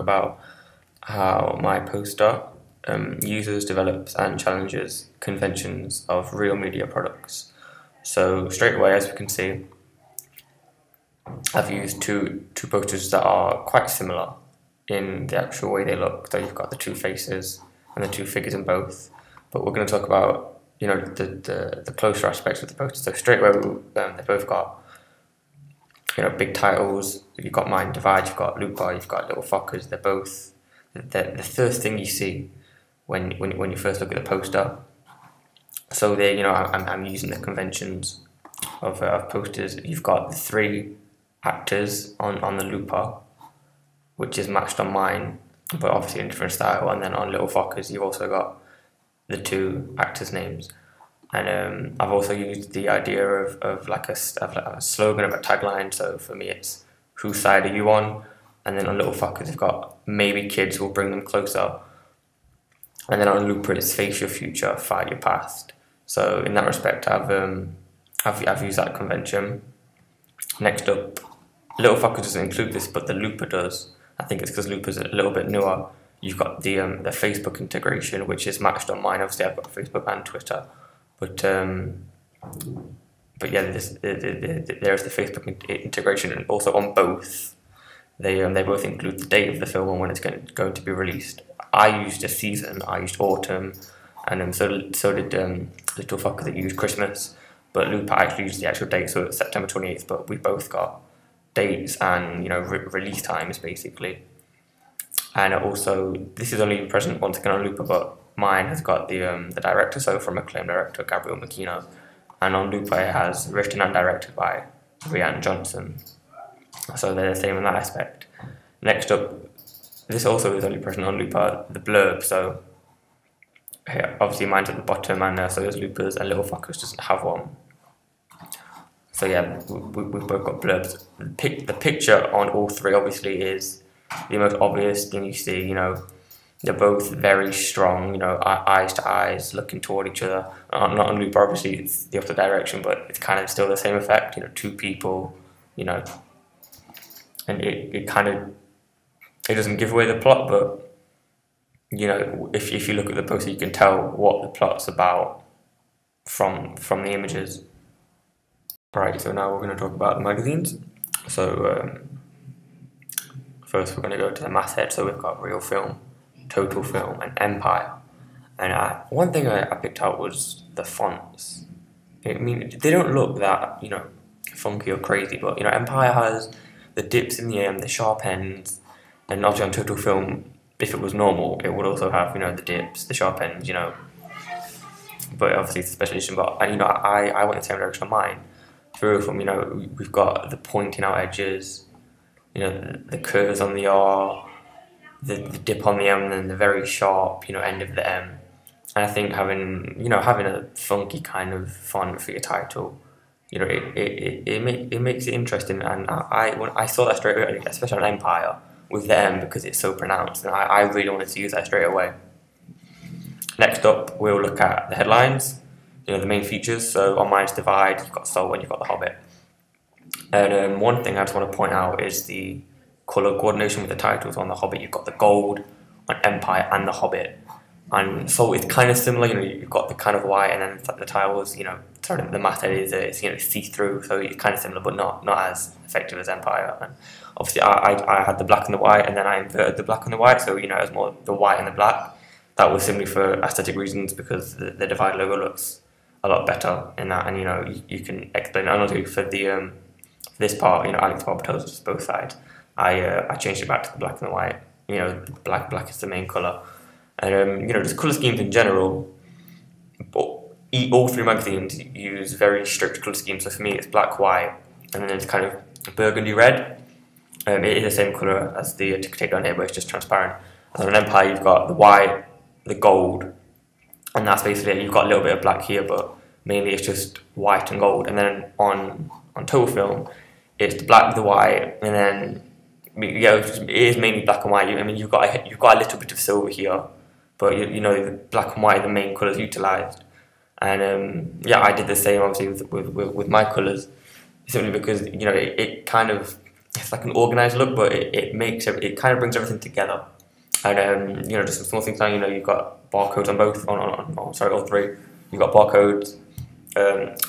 talk about how my poster uses, develops, and challenges conventions of real media products. So straight away, as we can see, I've used two posters that are quite similar in the actual way they look. So you've got the two faces and the two figures in both. But we're going to talk about the closer aspects of the poster. So straight away, they both got big titles. You've got Mind Divide, you've got Looper, you've got Little Fockers. They're both the first thing you see when you first look at the poster. So they, I'm using the conventions of posters. You've got the three actors on the Looper, which is matched on mine, but obviously in a different style. And then on Little Fockers, you've also got the two actors' names. And I've also used the idea of like a slogan, of a tagline. So for me, it's "Whose side are you on?" And then on Little Fuckers, you've got "Maybe kids will bring them closer." And then on Looper, it's "Face your future, fight your past." So in that respect, I've used that convention. Next up, Little Fuckers doesn't include this, but the Looper does. I think it's because Looper's a little bit newer. You've got the Facebook integration, which is matched on mine. Obviously, I've got Facebook and Twitter. But yeah, there's the Facebook integration, and also on both, they both include the date of the film and when it's going to be released. I used a season. I used autumn, and so did Little Fucker that used Christmas. But Looper actually used the actual date, so it's September 28th. But we both got dates and release times basically. And also, this is only present once again on Looper, but mine has got the director, so from acclaimed director Gabriel McKenna, and on Looper it has written and directed by Rian Johnson. So they're the same in that aspect. Next up, this also is only present on Looper, the blurb. So yeah, obviously mine's at the bottom, and so does Looper's, and Little Fuckers doesn't have one. So yeah, we've both got blurbs. The picture on all three obviously is the most obvious thing you see. They're both very strong, eyes to eyes, looking toward each other. Not on Looper, obviously, it's the opposite direction, but it's kind of still the same effect, two people, and it doesn't give away the plot, but, if you look at the poster, you can tell what the plot's about from the images. Right, so now we're going to talk about the magazines. So, first we're going to go to the masthead. So we've got Real Film, Total Film, and Empire. And one thing I picked out was the fonts. I mean, they don't look that funky or crazy, but Empire has the dips in the M, the sharp ends, and obviously on Total Film, if it was normal, it would also have the dips, the sharp ends, But obviously it's a special edition. But I went the same direction on mine. For Real Film, we've got the pointing out edges, the curves on the R, the dip on the M, and then the very sharp, end of the M. And I think having a funky kind of font for your title, it makes it interesting. And when I saw that straight away, especially on Empire with the M because it's so pronounced, and I really wanted to use that straight away. Next up, we'll look at the headlines, the main features. So on Mind's Divide, you've got Soul and you've got The Hobbit. And one thing I just want to point out is the colour coordination with the titles. On The Hobbit, you've got the gold, on Empire and The Hobbit. And so it's kind of similar, you've got the kind of white, and then the titles, sort of the matte is see-through, so it's kind of similar, but not as effective as Empire. And obviously, I had the black and the white, and then I inverted the black and the white, so it was more the white and the black. That was simply for aesthetic reasons, because the Divide logo looks a lot better in that, and you can explain it. And also for the this part, Alex Barbatos, both sides, I changed it back to the black and the white. Black is the main colour. And just colour schemes in general, all three magazines use very strict colour schemes. So for me, it's black, white, and then it's kind of burgundy red. It is the same colour as the take down here, but it's just transparent. And on Empire, you've got the white, the gold, and that's basically it. You've got a little bit of black here, but mainly it's just white and gold. And then on Total Film, it's the black, the white, and then it is mainly black and white. You've got a little bit of silver here, but the black and white are the main colours utilised. And I did the same obviously with my colours, simply because it kind of it's like an organized look, but it kind of brings everything together. And just some small things like, you've got barcodes on both, sorry, all three. You've got barcodes.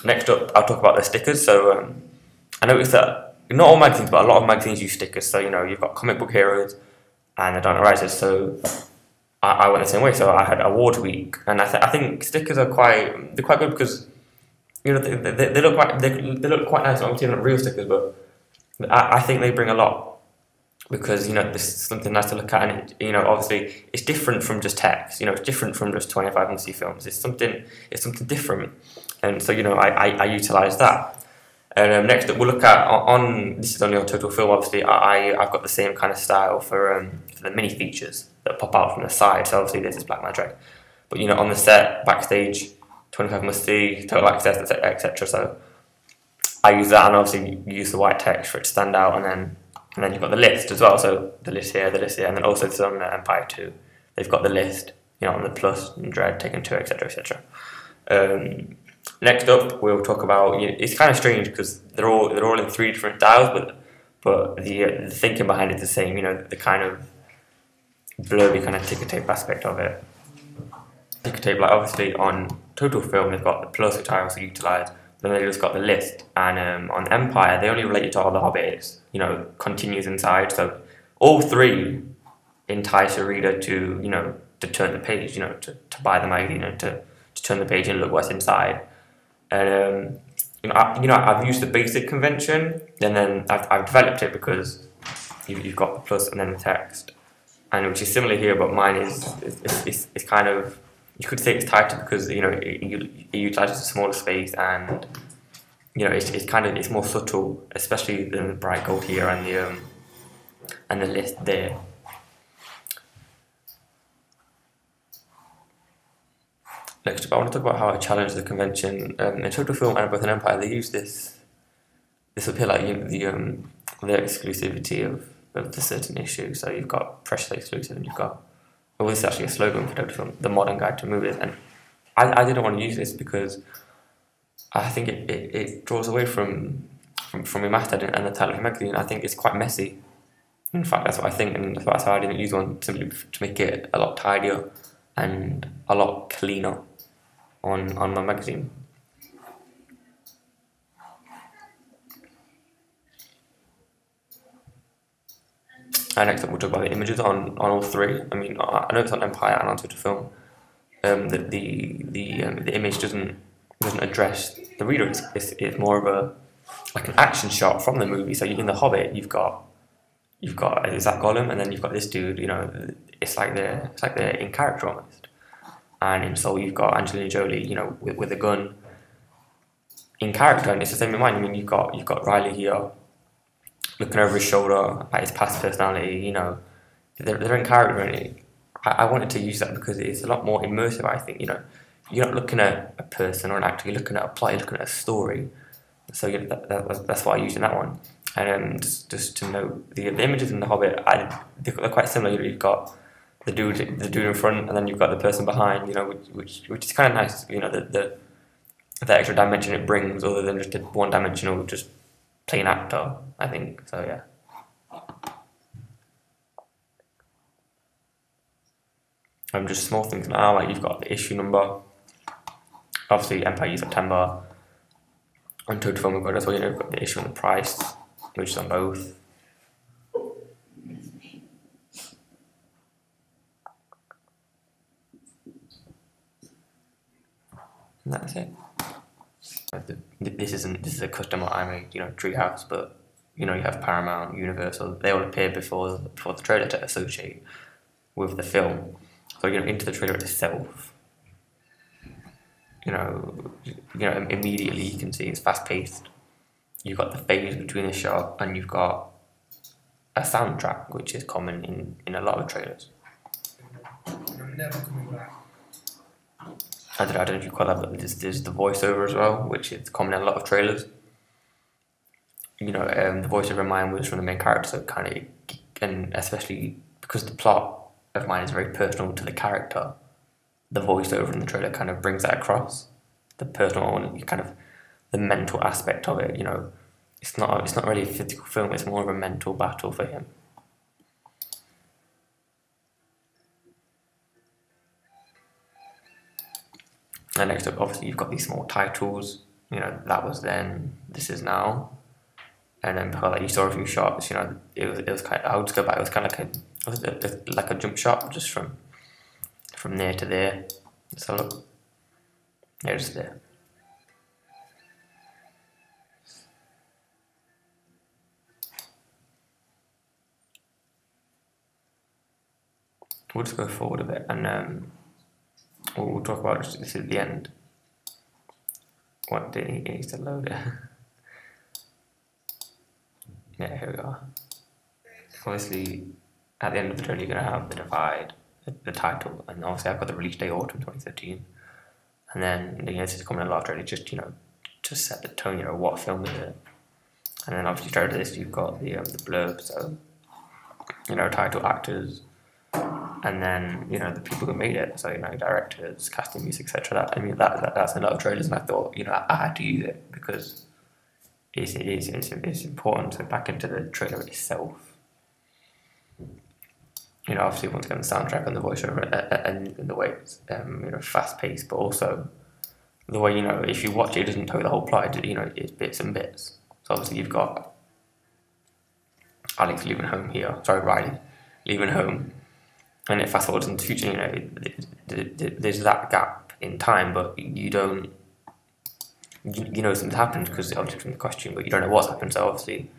Next up, I'll talk about the stickers. So I noticed that not all magazines, but a lot of magazines use stickers. So you've got Comic Book Heroes and the Dark Knight Rises. So I went the same way. So I had Awards Week, and I think stickers are quite good because they look quite nice. Obviously, they're not real stickers, but I think they bring a lot. Because this is something nice to look at, and obviously it's different from just text. It's different from just 25 must-see films. It's something different, and so I utilise that. And next up, we'll look at on this is only on Total Film. Obviously, I've got the same kind of style for the mini features that pop out from the side. So obviously this is Black Magic, but on the set, backstage, 25 must-see, total access, etc. So I use that, and obviously use the white text for it to stand out, and then you've got the list as well, so the list here, and then also it's on Empire 2. They've got the list, on the Plus, and Dread, Taken 2, etc, etc. Next up, we'll talk about, it's kind of strange because they're all in 3 different styles, but the thinking behind it is the same, the kind of blurby kind of ticker tape aspect of it. Ticker tape, like obviously on Total Film, they've got the Plus, which I also utilise. Then they just got the list, and on Empire they only relate it to all the Hobbits. Continues inside. So all 3 entice a reader to to turn the page, to buy the magazine and to turn the page and look what's inside. And I've used the basic convention, and then I've developed it because you've got the plus and then the text, and which is similar here, but mine is kind of. You could say it's tighter because it utilizes a smaller space, and it's more subtle, especially than the bright gold here and the list there. Next up, I want to talk about how I challenge the convention. In Total Film and both in Empire, they use this up here, like the exclusivity of the certain issue. So you've got Precious Exclusive, and you've got. Well, this is actually a slogan for Total Film, the modern guide to movies, and I didn't want to use this because I think it draws away from remastered and the title of the magazine. I think it's quite messy. In fact, that's what I think, and that's why I didn't use one, simply to make it a lot tidier and a lot cleaner on my magazine. And next up, we'll talk about the images on all 3. I mean, I know it's on Empire and on Total Film. The image doesn't address the reader. It's more of an action shot from the movie. So in The Hobbit, you've got Zach Gollum, and then you've got this dude. It's like they're in character almost. And in Soul, you've got Angelina Jolie, with a gun in character, and it's the same in mine. I mean, you've got Riley here, looking over his shoulder at his past personality, they're in character, and I wanted to use that because it's a lot more immersive. I think you're not looking at a person or an actor, you're looking at a plot, you're looking at a story. So that's why I used in that one. And just to note, the images in The Hobbit, they're quite similar. You've got the dude in front, and then you've got the person behind, which is kind of nice. The extra dimension it brings, other than just a one-dimensional just plain actor, I think. So yeah. Just small things now, like you've got the issue number. Obviously, Empire used September. On Total Film, we've got as well. You've got the issue and the price, which is on both. And that's it. This is a custom I made, Treehouse, but you have Paramount, Universal. They all appear before the trailer to associate with the film. So into the trailer itself, immediately you can see it's fast paced. You've got the phase between the shot, and you've got a soundtrack, which is common in a lot of trailers. I'm never coming back. I don't know if you call that, but there's the voiceover as well, which is common in a lot of trailers. The voiceover in mine was from the main character, so and especially because the plot of mine is very personal to the character, the voiceover in the trailer kind of brings that across. The personal and kind of the mental aspect of it, it's not really a physical film. It's more of a mental battle for him. And next up, obviously, you've got these small titles. You know, that was then, this is now. And then before that, you saw a few shots. You know, it was kind of, I would just go back. It was kind of like a jump shot, just from there to there. So look, there's there. We'll just go forward a bit, and we'll talk about this at the end. What did he needs to load it? Yeah, here we are. Obviously, at the end of the trailer, you're gonna have the divide, the title, and obviously I've got the release date autumn 2013, and then this is coming a lot trailer, just to set the tone. You know, what film is it? And then obviously straight to this, you've got the blurb, so title, actors, and then the people who made it, so directors, casting, music, etc. That's a lot of trailers, and I thought I had to use it because it's important to back into the trailer itself. Obviously once again the soundtrack and the voiceover and the way it's fast paced, but also the way if you watch it, it doesn't tell you the whole plot. It's bits and bits. So obviously you've got Alex leaving home here. Sorry, Riley leaving home, and it fast forwards into the future. There's that gap in time, but you don't. Something's happened because obviously from the question, but you don't know what's happened. So obviously,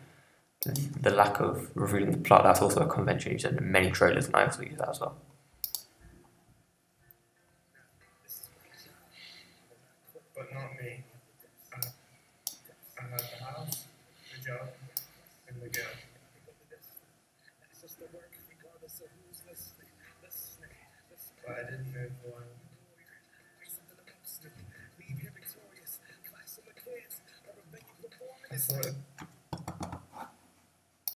the lack of revealing the plot, that's also a convention used in many trailers, and I also use that as well. But not me. I had the house, the job, and the girl. But I didn't move one. I thought